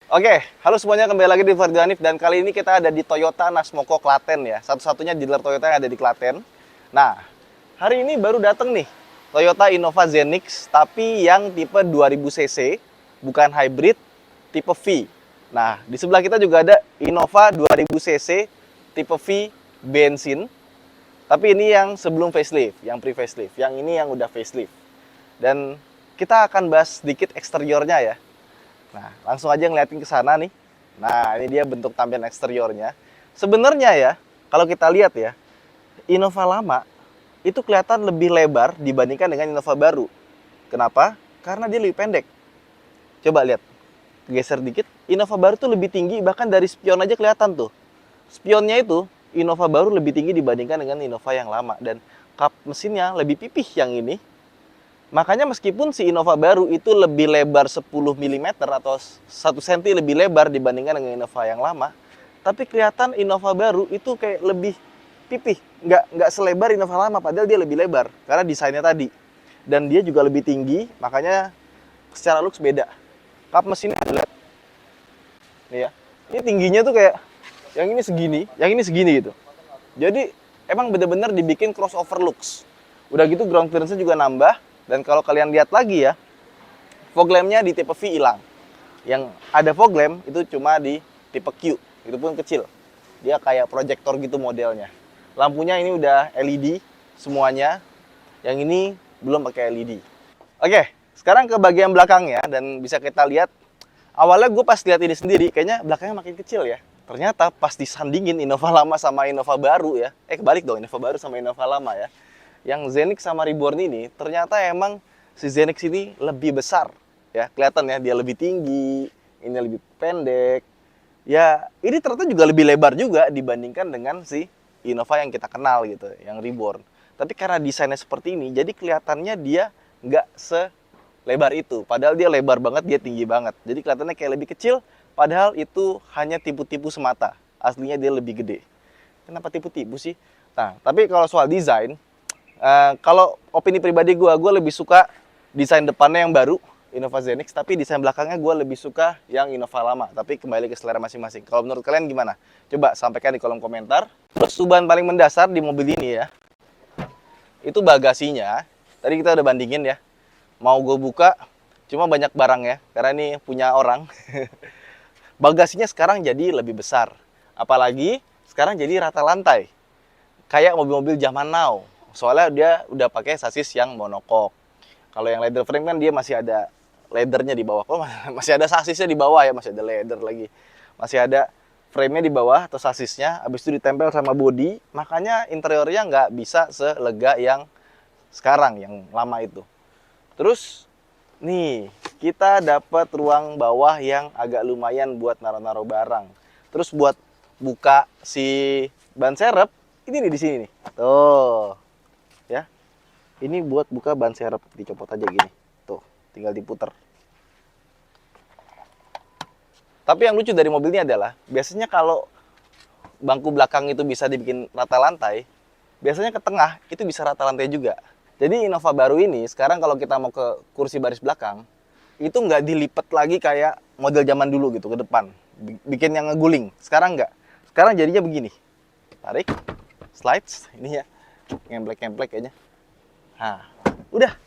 Oke, halo semuanya, kembali lagi di Fardio Hanif dan kali ini kita ada di Toyota Nasmoko Klaten ya. Satu-satunya dealer Toyota yang ada di Klaten. Nah, hari ini baru datang nih Toyota Innova Zenix tapi yang tipe 2000 cc, bukan hybrid, tipe V. Nah, di sebelah kita juga ada Innova 2000 cc tipe V bensin. Tapi ini yang sebelum facelift, yang pre-facelift. Yang ini yang udah facelift. Dan kita akan bahas sedikit eksteriornya ya. Nah, langsung aja ngeliatin ke sana nih. Nah, ini dia bentuk tampilan eksteriornya. Sebenarnya ya, kalau kita lihat ya, Innova lama itu kelihatan lebih lebar dibandingkan dengan Innova baru. Kenapa? Karena dia lebih pendek. Coba lihat, geser dikit. Innova baru tuh lebih tinggi, bahkan dari spion aja kelihatan tuh. Spionnya itu, Innova baru lebih tinggi dibandingkan dengan Innova yang lama. Dan kap mesinnya lebih pipih yang ini. Makanya meskipun si Innova baru itu lebih lebar 10 mm atau 1 cm lebih lebar dibandingkan dengan Innova yang lama, tapi kelihatan Innova baru itu kayak lebih pipih, nggak selebar Innova lama, padahal dia lebih lebar karena desainnya tadi. Dan dia juga lebih tinggi, makanya secara looks beda. Kap mesinnya lihat nih ya, ini tingginya tuh kayak yang ini segini gitu. Jadi emang bener-bener dibikin crossover looks. Udah gitu ground clearance-nya juga nambah. Dan kalau kalian lihat lagi ya, fog lamp-nya di tipe V hilang. Yang ada fog lamp itu cuma di tipe Q, itu pun kecil. Dia kayak proyektor gitu modelnya. Lampunya ini udah LED semuanya. Yang ini belum pakai LED. Oke, sekarang ke bagian belakangnya dan bisa kita lihat. Awalnya gue pas lihat ini sendiri, kayaknya belakangnya makin kecil ya. Ternyata pas disandingin Innova lama sama Innova baru ya. Kebalik dong, Innova baru sama Innova lama ya. Yang Zenix sama Reborn ini ternyata emang si Zenix ini lebih besar ya, kelihatan ya, dia lebih tinggi, ini lebih pendek ya, ini ternyata juga lebih lebar juga dibandingkan dengan si Innova yang kita kenal gitu, yang Reborn. Tapi karena desainnya seperti ini, jadi kelihatannya dia nggak selebar itu, padahal dia lebar banget, dia tinggi banget, jadi kelihatannya kayak lebih kecil, padahal itu hanya tipu-tipu semata, aslinya dia lebih gede. Kenapa tipu-tipu sih? Nah, tapi kalau soal desain, kalau opini pribadi gue lebih suka desain depannya yang baru, Innova Zenix, tapi desain belakangnya gue lebih suka yang Innova lama. Tapi kembali ke selera masing-masing. Kalau menurut kalian gimana? Coba sampaikan di kolom komentar. Terus perubahan paling mendasar di mobil ini ya, itu bagasinya. Tadi kita udah bandingin ya. Mau gue buka, cuma banyak barang ya, karena ini punya orang. Bagasinya sekarang jadi lebih besar. Apalagi sekarang jadi rata lantai. Kayak mobil-mobil zaman now. Soalnya dia udah pakai sasis yang monokok. Kalau yang leather frame kan dia masih ada leathernya di bawah. Kok masih ada sasisnya di bawah ya, masih ada leather lagi. Masih ada frame-nya di bawah atau sasisnya, habis itu ditempel sama body, makanya interiornya nggak bisa selega yang sekarang, yang lama itu. Terus nih, kita dapat ruang bawah yang agak lumayan buat naruh-naruh barang. Terus buat buka si ban serep, ini nih di sini nih. Tuh. Ya. Ini buat buka ban serep, dicopot aja gini. Tuh, tinggal diputer. Tapi yang lucu dari mobil ini adalah, biasanya kalau bangku belakang itu bisa dibikin rata lantai, biasanya ke tengah itu bisa rata lantai juga. Jadi Innova baru ini, sekarang kalau kita mau ke kursi baris belakang, itu nggak dilipat lagi kayak model zaman dulu gitu ke depan. Bikin yang ngeguling. Sekarang nggak. Sekarang jadinya begini. Tarik, slides, ini ya. Ngemplek-ngemplek kayaknya. Nah, udah.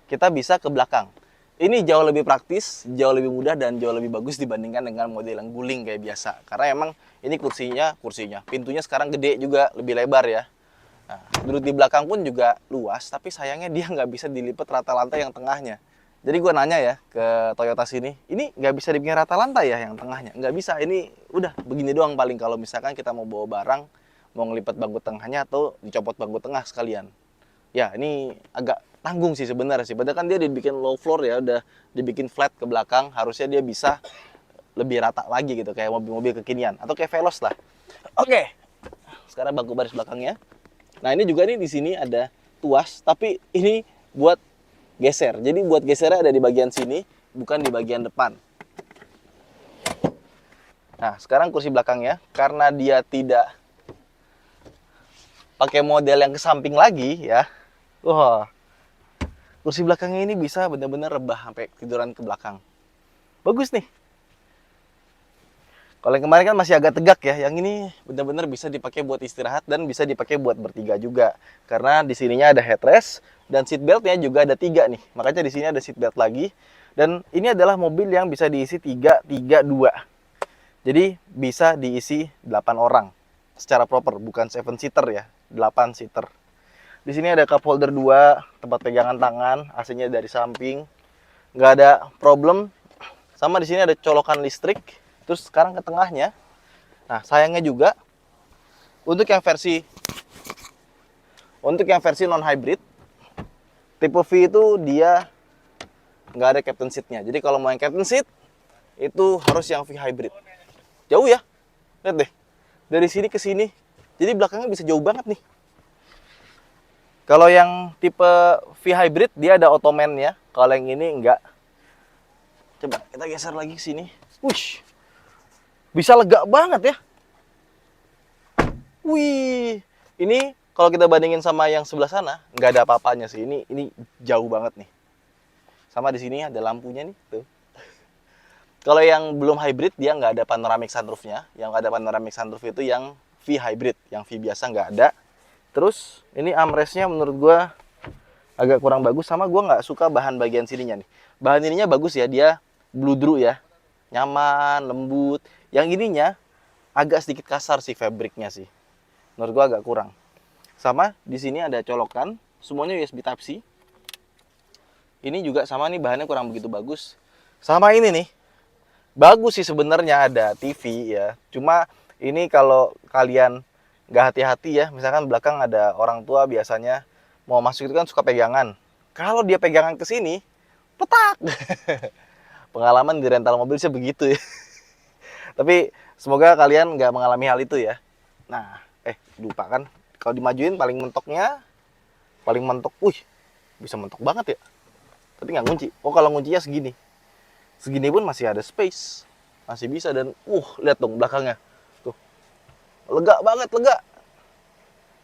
Kita bisa ke belakang. Ini jauh lebih praktis, jauh lebih mudah, dan jauh lebih bagus dibandingkan dengan model yang guling kayak biasa. Karena emang ini kursinya, pintunya sekarang gede juga, lebih lebar ya. Nah, duduk di belakang pun juga luas, tapi sayangnya dia nggak bisa dilipat rata lantai yang tengahnya. Jadi gue nanya ya ke Toyota sini, ini nggak bisa dibikin rata lantai ya yang tengahnya? Nggak bisa, ini udah begini doang paling kalau misalkan kita mau bawa barang, mau ngelipat bangku tengahnya atau dicopot bangku tengah sekalian. Ya, ini agak tanggung sih sebenarnya sih. Padahal kan dia dibikin low floor ya, udah dibikin flat ke belakang, harusnya dia bisa lebih rata lagi gitu, kayak mobil-mobil kekinian atau kayak Veloz lah. Oke. Sekarang bangku baris belakangnya. Nah, ini juga nih di sini ada tuas, tapi ini buat geser. Jadi buat gesernya ada di bagian sini, bukan di bagian depan. Nah, sekarang kursi belakangnya, karena dia tidak pakai model yang ke samping lagi ya. Wah, kursi belakangnya ini bisa benar-benar rebah sampai tiduran ke belakang. Bagus nih. Kalau yang kemarin kan masih agak tegak ya, yang ini benar-benar bisa dipakai buat istirahat dan bisa dipakai buat bertiga juga. Karena di sininya ada headrest dan seat beltnya juga ada 3 nih. Makanya di sini ada seat belt lagi. Dan ini adalah mobil yang bisa diisi 3-3-2. Jadi bisa diisi 8 orang secara proper, bukan 7 seater ya, 8 seater. Di sini ada cup holder 2, tempat pegangan tangan, AC-nya dari samping. Nggak ada problem. Sama di sini ada colokan listrik. Terus sekarang ke tengahnya. Nah, sayangnya juga untuk yang versi non hybrid tipe V itu dia nggak ada captain seat-nya. Jadi kalau mau yang captain seat itu harus yang V hybrid. Jauh ya. Lihat deh. Dari sini ke sini. Jadi belakangnya bisa jauh banget nih. Kalau yang tipe V hybrid dia ada ottoman ya. Kalau yang ini enggak. Coba kita geser lagi ke sini. Wush. Bisa lega banget ya. Wih, ini kalau kita bandingin sama yang sebelah sana, nggak ada apa-apanya sih. Ini jauh banget nih. Sama di sini ada lampunya nih, tuh. Kalau yang belum hybrid dia nggak ada panoramic sunroofnya. Yang ada panoramic sunroof itu yang V hybrid, yang V biasa nggak ada. Terus ini armrestnya menurut gua agak kurang bagus, sama gua nggak suka bahan bagian sininya nih. Bahan ininya bagus ya, dia bludru ya, nyaman, lembut. Yang ininya agak sedikit kasar sih fabriknya sih. Menurut gua agak kurang. Sama di sini ada colokan, semuanya USB Type C. Ini juga sama nih, bahannya kurang begitu bagus. Sama ini nih, bagus sih sebenarnya, ada TV ya. Cuma ini kalau kalian nggak hati-hati ya, misalkan belakang ada orang tua biasanya mau masuk itu kan suka pegangan. Kalau dia pegangan ke sini, petak. Pengalaman di rental mobil sih begitu ya. Tapi semoga kalian nggak mengalami hal itu ya. Nah, lupa kan, kalau dimajuin paling mentok, bisa mentok banget ya. Tapi nggak ngunci. Oh, kalau nguncinya segini pun masih ada space, masih bisa. Dan lihat dong belakangnya, tuh lega banget, lega.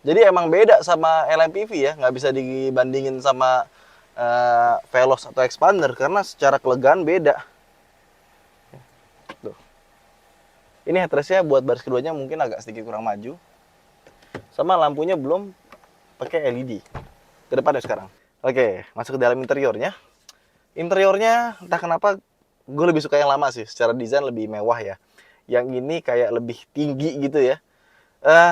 Jadi emang beda sama LMPV ya, nggak bisa dibandingin sama Veloz atau Expander karena secara kelegaan beda. Tuh. Ini headrestnya buat baris keduanya mungkin agak sedikit kurang maju. Sama lampunya belum pakai LED. Ke depan ya sekarang. Oke, masuk ke dalam interiornya. Interiornya entah kenapa gue lebih suka yang lama sih. Secara desain lebih mewah ya. Yang ini kayak lebih tinggi gitu ya.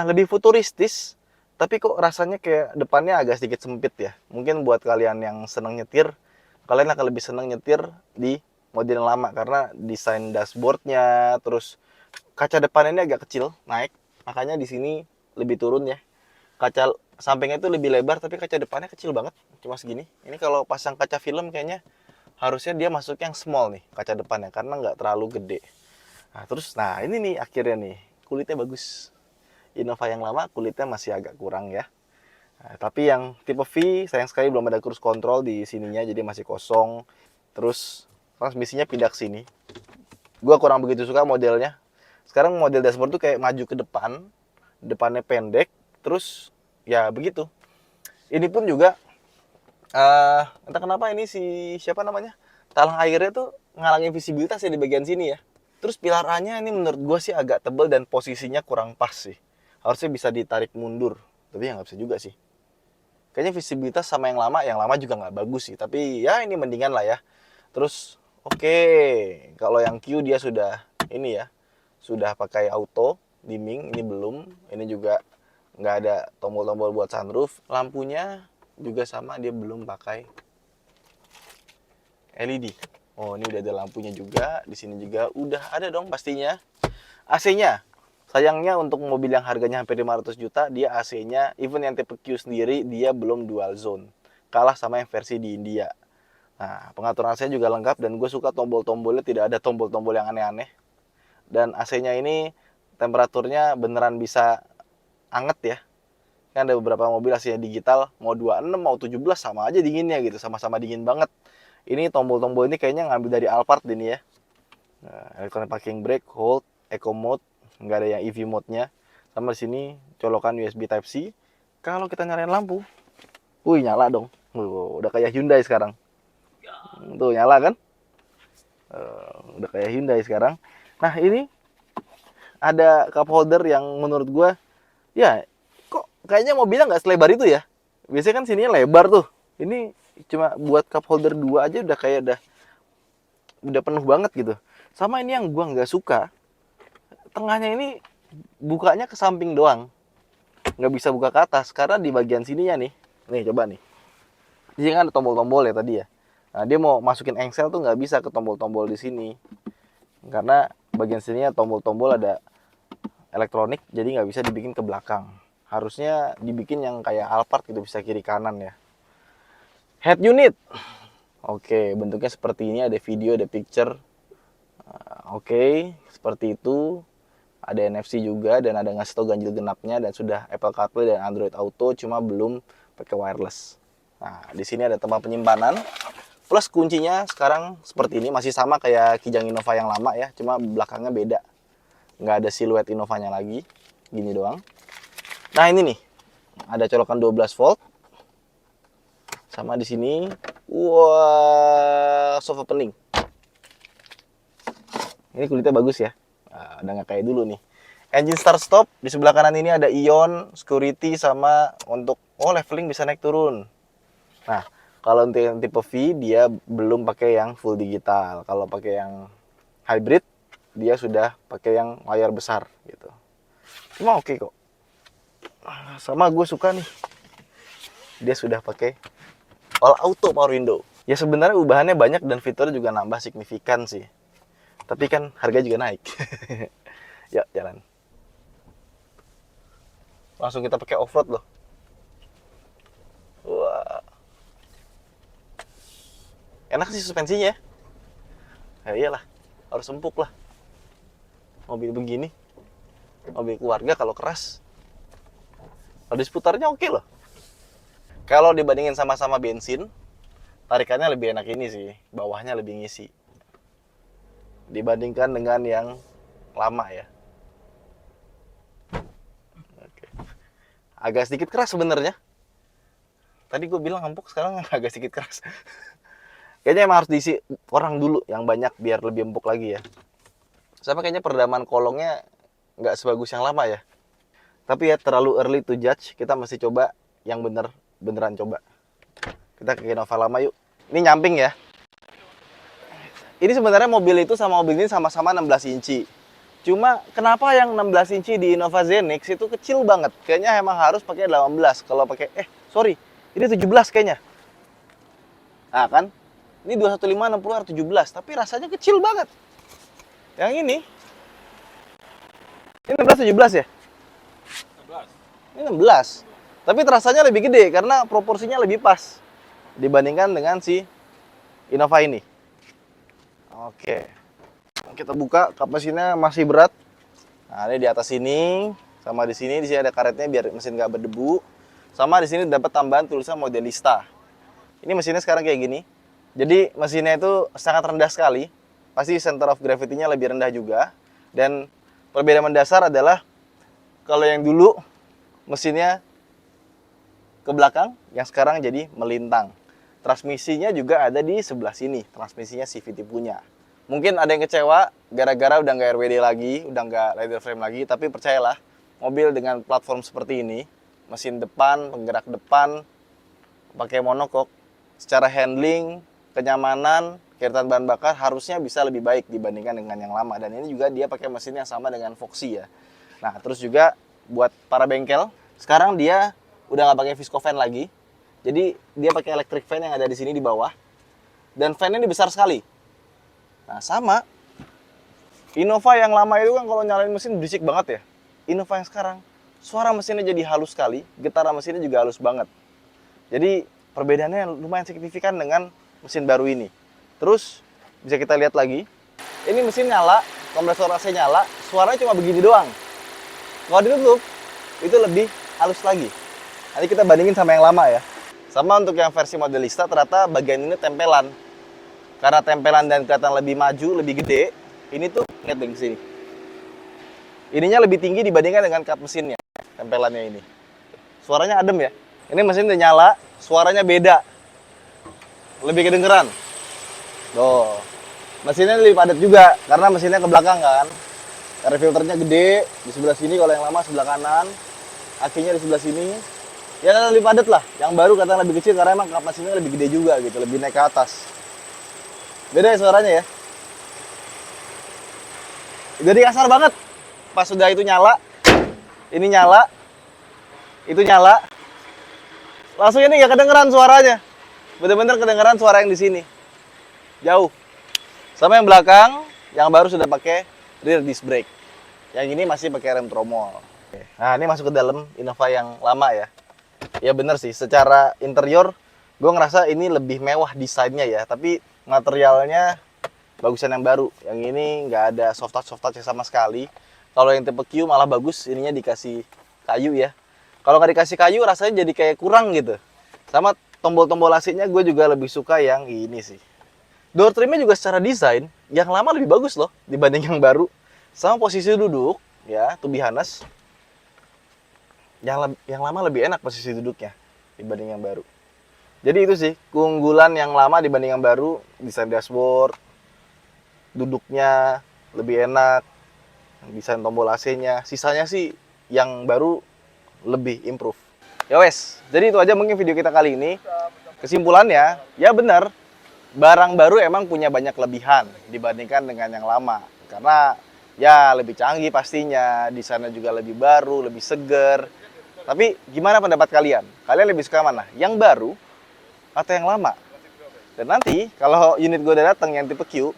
Lebih futuristis. Tapi kok rasanya kayak depannya agak sedikit sempit ya. Mungkin buat kalian yang seneng nyetir, kalian akan lebih seneng nyetir di model yang lama. Karena desain dashboardnya, terus kaca depan ini agak kecil, naik. Makanya di sini lebih turun ya. Kaca sampingnya itu lebih lebar, tapi kaca depannya kecil banget, cuma segini. Ini kalau pasang kaca film kayaknya harusnya dia masuk yang small nih, kaca depannya, karena nggak terlalu gede. Nah ini nih akhirnya nih, kulitnya bagus. Innova yang lama kulitnya masih agak kurang ya. Tapi yang tipe V sayang sekali belum ada cruise control di sininya, jadi masih kosong. Terus transmisinya pindah ke sini. Gua kurang begitu suka modelnya. Sekarang model dashboard tuh kayak maju ke depan, depannya pendek, terus ya begitu. Ini pun juga entah kenapa ini siapa namanya, talang airnya tuh ngalangin visibilitas ya di bagian sini ya. Terus pilar A-nya ini menurut gue sih agak tebel dan posisinya kurang pas sih. Harusnya bisa ditarik mundur, tapi ya nggak bisa juga sih. Kayaknya visibilitas sama yang lama juga nggak bagus sih. Tapi ya ini mendingan lah ya. Terus oke, kalau yang Q dia sudah ini ya, sudah pakai auto dimming, ini belum. Ini juga nggak ada tombol-tombol buat sunroof. Lampunya juga sama, dia belum pakai LED. Oh, ini udah ada lampunya juga. Di sini juga udah ada dong pastinya. AC-nya, sayangnya untuk mobil yang harganya hampir 500 juta, dia AC-nya, even yang tipe Q sendiri, dia belum dual zone. Kalah sama yang versi di India. Nah, pengaturan AC juga lengkap, dan gue suka tombol-tombolnya tidak ada tombol-tombol yang aneh-aneh. Dan AC-nya ini temperaturnya beneran bisa anget ya. Kan ada beberapa mobil AC-nya digital, mau 26, mau 17 sama aja dinginnya gitu, sama-sama dingin banget. Ini tombol-tombol ini kayaknya ngambil dari Alphard ini ya. Nah, electronic parking brake, hold, eco mode, nggak ada yang EV mode-nya. Sama di sini colokan USB Type C. Kalau kita nyalain lampu, nyala dong. Udah kayak Hyundai sekarang. Tuh nyala kan? Udah kayak Hyundai sekarang. Nah ini ada cup holder yang menurut gue, ya kok kayaknya mobilnya nggak selebar itu ya. Biasanya kan sininya lebar tuh. Ini cuma buat cup holder 2 aja udah kayak udah penuh banget gitu. Sama ini yang gua nggak suka, tengahnya ini bukanya ke samping doang, nggak bisa buka ke atas karena di bagian sininya nih coba nih, di sini kan ada tombol-tombol ya tadi ya. Nah dia mau masukin engsel tuh nggak bisa ke tombol-tombol di sini karena bagian sininya tombol-tombol ada elektronik, jadi nggak bisa dibikin ke belakang. Harusnya dibikin yang kayak Alphard gitu, bisa kiri kanan ya. Head unit, oke, bentuknya seperti ini, ada video, ada picture. Oke, seperti itu. Ada NFC juga dan ada ngasih tau ganjil genapnya dan sudah Apple CarPlay dan Android Auto, cuma belum pakai wireless. Nah, di sini ada tempat penyimpanan. Plus kuncinya sekarang seperti ini, masih sama kayak Kijang Innova yang lama ya, cuma belakangnya beda. Nggak ada siluet Innovanya lagi, gini doang. Nah, ini nih. Ada colokan 12 volt. Sama di sini, wah, soft opening. Ini kulitnya bagus ya. Nah, udah nggak kayak dulu nih. Engine start stop, di sebelah kanan ini ada ion, security, sama untuk leveling bisa naik turun. Nah, kalau untuk yang tipe V dia belum pakai yang full digital. Kalau pakai yang hybrid dia sudah pakai yang layar besar gitu. Cuma oke kok. Sama gue suka nih. Dia sudah pakai all auto power window. Ya sebenarnya ubahannya banyak dan fiturnya juga nambah signifikan sih. Tapi kan harga juga naik. Yuk, jalan. Langsung kita pakai off-road loh. Wah. Enak sih suspensinya. Ya iyalah, harus empuk lah. Mobil begini. Mobil keluarga kalau keras. Kalau di seputarnya oke loh. Kalau dibandingin sama-sama bensin, tarikannya lebih enak ini sih. Bawahnya lebih ngisi. Dibandingkan dengan yang lama ya. Oke. Agak sedikit keras sebenarnya. Tadi gue bilang empuk, sekarang agak sedikit keras. Kayaknya emang harus diisi orang dulu yang banyak biar lebih empuk lagi ya. Sama kayaknya peredaman kolongnya nggak sebagus yang lama ya. Tapi ya terlalu early to judge. Kita masih coba yang beneran coba. Kita ke Innova lama yuk. Ini nyamping ya. Ini sebenarnya mobil itu sama mobil ini sama-sama 16 inci. Cuma kenapa yang 16 inci di Innova Zenix itu kecil banget? Kayaknya emang harus pakai 18. Kalau pakai ini 17 kayaknya. Nah kan? Ini 215 60 17, tapi rasanya kecil banget. Yang ini 16 17 ya? 16. Ini 16. Tapi terasanya lebih gede karena proporsinya lebih pas dibandingkan dengan si Innova ini. Oke. Kita buka, kap mesinnya masih berat. Nah, ini di atas sini sama di sini ada karetnya biar mesin nggak berdebu. Sama di sini dapat tambahan tulisan Modelista. Ini mesinnya sekarang kayak gini. Jadi mesinnya itu sangat rendah sekali. Pasti center of gravity-nya lebih rendah juga. Dan perbedaan mendasar adalah kalau yang dulu mesinnya ke belakang, yang sekarang jadi melintang. Transmisinya juga ada di sebelah sini. Transmisinya CVT punya. Mungkin ada yang kecewa gara-gara udah nggak RWD lagi, udah nggak leather frame lagi. Tapi percayalah, mobil dengan platform seperti ini, mesin depan, penggerak depan, pakai monokok, secara handling, kenyamanan, kiritan bahan bakar harusnya bisa lebih baik dibandingkan dengan yang lama. Dan ini juga dia pakai mesin yang sama dengan Foxy ya. Nah, terus juga buat para bengkel, sekarang dia udah nggak pakai viscofan lagi. Jadi dia pakai electric fan yang ada di sini di bawah. Dan fan-nya ini besar sekali. Nah, sama Innova yang lama itu kan kalau nyalain mesin berisik banget ya. Innova yang sekarang suara mesinnya jadi halus sekali, getaran mesinnya juga halus banget. Jadi perbedaannya lumayan signifikan dengan mesin baru ini. Terus bisa kita lihat lagi, ini mesin nyala, kompresor AC nyala, suaranya cuma begini doang. Kalau ditutup, itu lebih halus lagi. Nanti kita bandingin sama yang lama ya. Sama untuk yang versi Modelista, ternyata bagian ini tempelan. Karena tempelan dan kelihatan lebih maju, lebih gede, ini tuh, lihat di sini. Ininya lebih tinggi dibandingkan dengan kap mesinnya, tempelannya ini. Suaranya adem ya. Ini mesin udah nyala, suaranya beda. Lebih kedengeran. Tuh. Mesinnya lebih padat juga, karena mesinnya ke belakang kan. Air filternya gede di sebelah sini, kalau yang lama sebelah kanan. Akinya di sebelah sini. Ya lebih padat lah. Yang baru katanya lebih kecil karena emang kapasitasnya lebih gede juga gitu, lebih naik ke atas. Beda ya suaranya ya. Jadi kasar banget. Pas sudah itu nyala, ini nyala, itu nyala. Langsung ini nggak kedengeran suaranya. Bener-bener kedengeran suara yang di sini. Jauh. Sama yang belakang, yang baru sudah pakai rear disc brake. Yang ini masih pakai rem tromol. Nah, ini masuk ke dalam Innova yang lama ya. Ya bener sih, secara interior gue ngerasa ini lebih mewah desainnya ya. Tapi materialnya bagusan yang baru. Yang ini nggak ada soft touch sama sekali. Kalau yang tipe Q malah bagus, ininya dikasih kayu ya. Kalau nggak dikasih kayu rasanya jadi kayak kurang gitu. Sama tombol-tombol AC-nya gue juga lebih suka yang ini sih. Door trimnya juga secara desain, yang lama lebih bagus loh dibanding yang baru. Sama posisi duduk, ya, to be honest. Yang lama lebih enak posisi duduknya dibanding yang baru. Jadi itu sih, keunggulan yang lama dibanding yang baru. Desain dashboard, duduknya lebih enak, desain tombol AC-nya. Sisanya sih yang baru lebih improve. Ya wes, jadi itu aja mungkin video kita kali ini. Kesimpulannya, ya benar, barang baru emang punya banyak kelebihan dibandingkan dengan yang lama. Karena ya lebih canggih pastinya, desainnya juga lebih baru, lebih seger. Tapi gimana pendapat kalian? Kalian lebih suka mana? Yang baru atau yang lama? Dan nanti kalau unit gue udah datang yang tipe Q,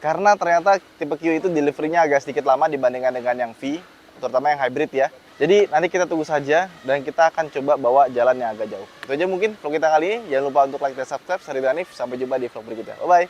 karena ternyata tipe Q itu deliverynya agak sedikit lama dibandingkan dengan yang V, terutama yang hybrid ya. Jadi nanti kita tunggu saja dan kita akan coba bawa jalan yang agak jauh. Itu aja mungkin vlog kita kali ini. Jangan lupa untuk like dan subscribe. Saya Ridho Hanif. Sampai jumpa di vlog berikutnya. Bye-bye.